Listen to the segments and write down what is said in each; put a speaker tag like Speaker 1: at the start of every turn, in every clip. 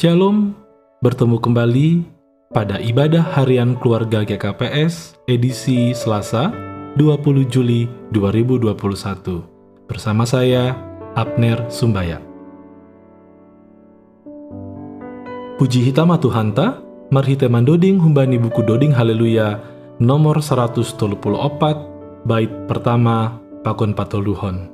Speaker 1: Shalom, bertemu kembali pada ibadah harian keluarga GKPS edisi Selasa 20 Juli 2021 bersama saya, Abner Sumbaya. Puji hitama Tuhanta, marhite mandoding humbani buku doding haleluya nomor 134 bait pertama pakon patoluhon.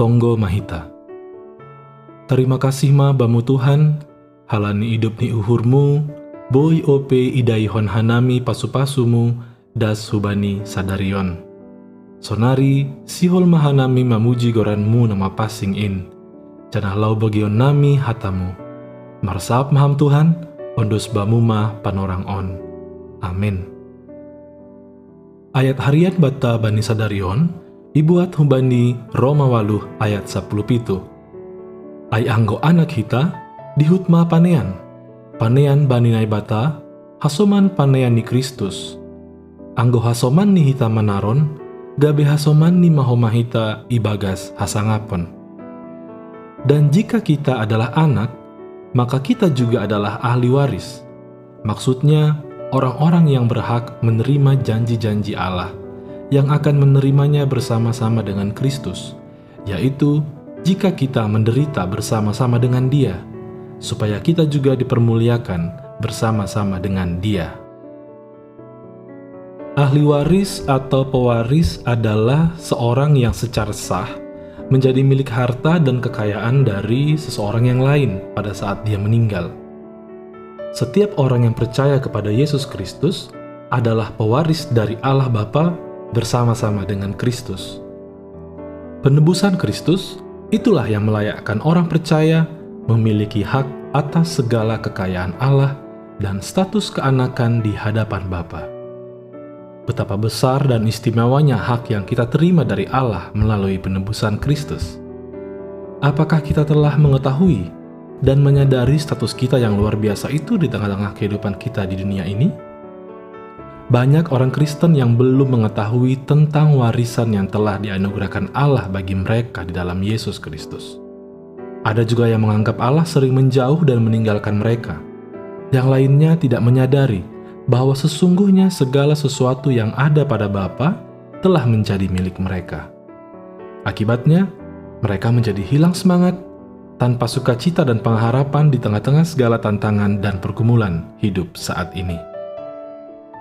Speaker 1: Martonggo Mahita. Terima kasih ma bamu Tuhan, halani hidup ni uhurmu, boy ope idaihon hanami pasu-pasumu, das hubani sadarion. Sonari, sihol mahanami mamuji goranmu nama passing in, janah lau bagion nami hatamu. Marsap maham Tuhan, ondos bamu ma panorang on. Amin. Ayat harian bata bani sadarion, ibuat humbani Roma 8 ayat 10 Ai anggo anak hita dihutma panean bani nai bata hasoman panean ni Kristus. Anggo hasoman ni hita manaron gabe hasoman ni mahomahita ibagas hasangapon. Dan jika kita adalah anak, maka kita juga adalah ahli waris. Maksudnya orang-orang yang berhak menerima janji-janji Allah yang akan menerimanya bersama-sama dengan Kristus, yaitu jika kita menderita bersama-sama dengan Dia, supaya kita juga dipermuliakan bersama-sama dengan Dia. Ahli waris atau pewaris adalah seorang yang secara sah menjadi milik harta dan kekayaan dari seseorang yang lain pada saat dia meninggal. Setiap orang yang percaya kepada Yesus Kristus adalah pewaris dari Allah Bapa bersama-sama dengan Kristus. Penebusan Kristus itulah yang melayakkan orang percaya memiliki hak atas segala kekayaan Allah dan status keanakan di hadapan Bapa. Betapa besar dan istimewanya hak yang kita terima dari Allah melalui penebusan Kristus. Apakah kita telah mengetahui dan menyadari status kita yang luar biasa itu di tengah-tengah kehidupan kita di dunia ini? Banyak orang Kristen yang belum mengetahui tentang warisan yang telah dianugerahkan Allah bagi mereka di dalam Yesus Kristus. Ada juga yang menganggap Allah sering menjauh dan meninggalkan mereka. Yang lainnya tidak menyadari bahwa sesungguhnya segala sesuatu yang ada pada Bapa telah menjadi milik mereka. Akibatnya, Mereka menjadi hilang semangat, tanpa sukacita dan pengharapan di tengah-tengah segala tantangan dan pergumulan hidup saat ini.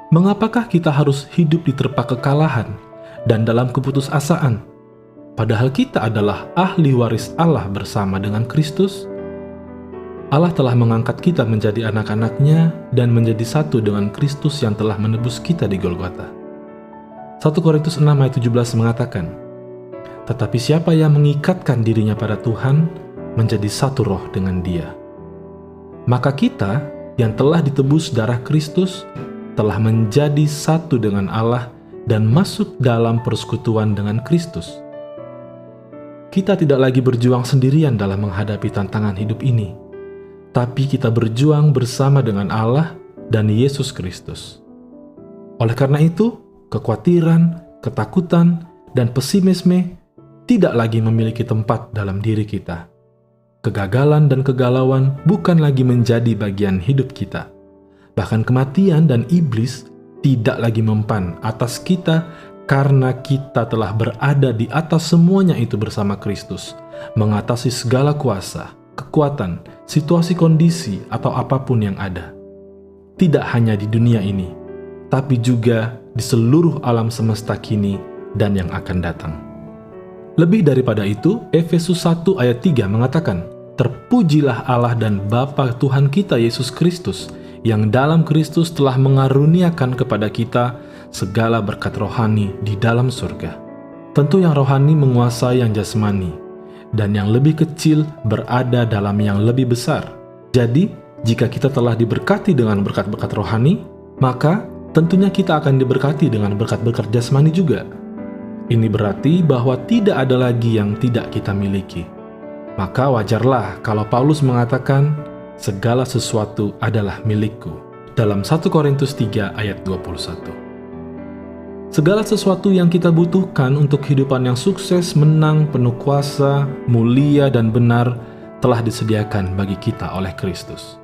Speaker 1: Mengapakah kita harus hidup diterpa kekalahan dan dalam keputusasaan, padahal kita adalah ahli waris Allah bersama dengan Kristus? Allah telah mengangkat kita menjadi anak-anak-Nya dan menjadi satu dengan Kristus yang telah menebus kita di Golgota. 1 Korintus 6 ayat 17 mengatakan, "Tetapi siapa yang mengikatkan dirinya pada Tuhan, menjadi satu roh dengan Dia." Maka kita yang telah ditebus darah Kristus telah menjadi satu dengan Allah dan masuk dalam persekutuan dengan Kristus. Kita tidak lagi berjuang sendirian dalam menghadapi tantangan hidup ini, tapi kita berjuang bersama dengan Allah dan Yesus Kristus. Oleh karena itu, kekhawatiran, ketakutan, dan pesimisme tidak lagi memiliki tempat dalam diri kita. Kegagalan dan kegalauan bukan lagi menjadi bagian hidup kita. Bahkan kematian dan iblis tidak lagi mempan atas kita karena kita telah berada di atas semuanya itu bersama Kristus, mengatasi segala kuasa, kekuatan, situasi kondisi, atau apapun yang ada. Tidak hanya di dunia ini, tapi juga di seluruh alam semesta kini dan yang akan datang. Lebih daripada itu, Efesus 1 ayat 3 mengatakan, "Terpujilah Allah dan Bapa Tuhan kita Yesus Kristus, yang dalam Kristus telah mengaruniakan kepada kita segala berkat rohani di dalam surga." Tentu yang rohani menguasai yang jasmani, dan yang lebih kecil berada dalam yang lebih besar. Jadi, jika kita telah diberkati dengan berkat-berkat rohani, maka tentunya kita akan diberkati dengan berkat-berkat jasmani juga. Ini berarti bahwa tidak ada lagi yang tidak kita miliki. Maka wajarlah kalau Paulus mengatakan, "Segala sesuatu adalah milikku," dalam 1 Korintus 3 ayat 21. Segala sesuatu yang kita butuhkan untuk kehidupan yang sukses, menang, penuh kuasa, mulia, dan benar telah disediakan bagi kita oleh Kristus.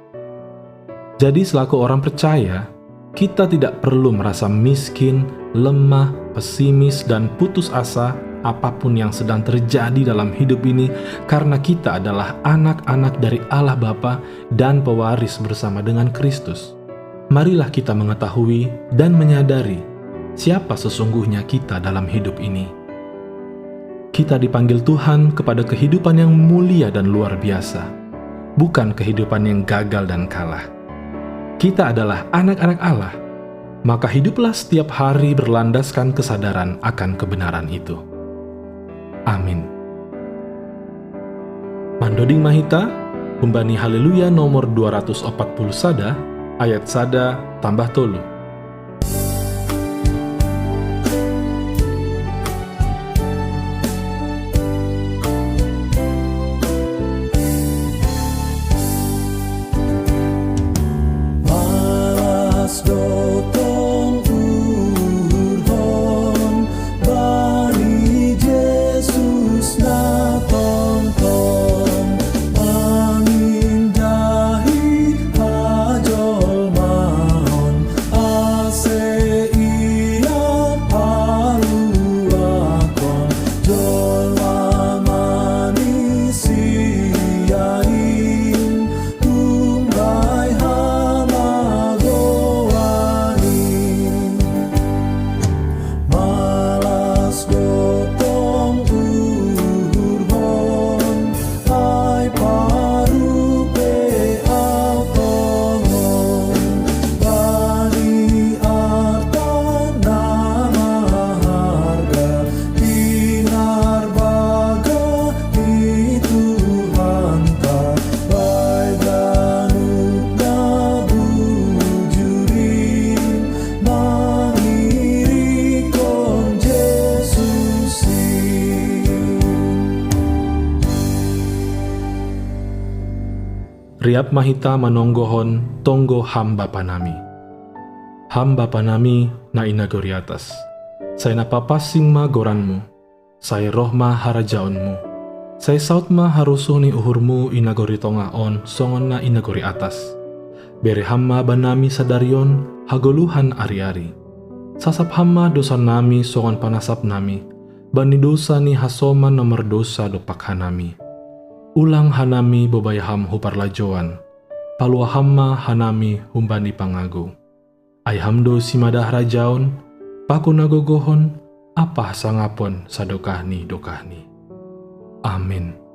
Speaker 1: Jadi selaku orang percaya, kita tidak perlu merasa miskin, lemah, pesimis, dan putus asa apapun yang sedang terjadi dalam hidup ini, karena kita adalah anak-anak dari Allah Bapa dan pewaris bersama dengan Kristus. Marilah kita mengetahui dan menyadari siapa sesungguhnya kita dalam hidup ini. Kita dipanggil Tuhan kepada kehidupan yang mulia dan luar biasa, bukan kehidupan yang gagal dan kalah. Kita adalah anak-anak Allah, maka hiduplah setiap hari berlandaskan kesadaran akan kebenaran itu. Amin. Mandoding Mahita, Umbani Haleluya nomor 240 sada, ayat sada tambah tolu. Riap Mahita manonggohon tonggo hamba panami. Hamba panami na inagori atas. Saya napapasing ma goranmu. Saya rohma harajaonmu. Saya sautma harusuni uhurmu inagori tongaon songon na inagori atas. Bere hamma banami sadarion hagoluhan ari-ari. Sasap hamma dosan nami songon panasap nami. Bani dosa ni hasoma nomor dosa dopak hanami. Ulang hanami bebayaham huparlajoan. Palua hamma hanami humbani pangago. Aihamdo simadah rajaon, paku nagogohon, apa sangapon sadokahni dokahni. Amin.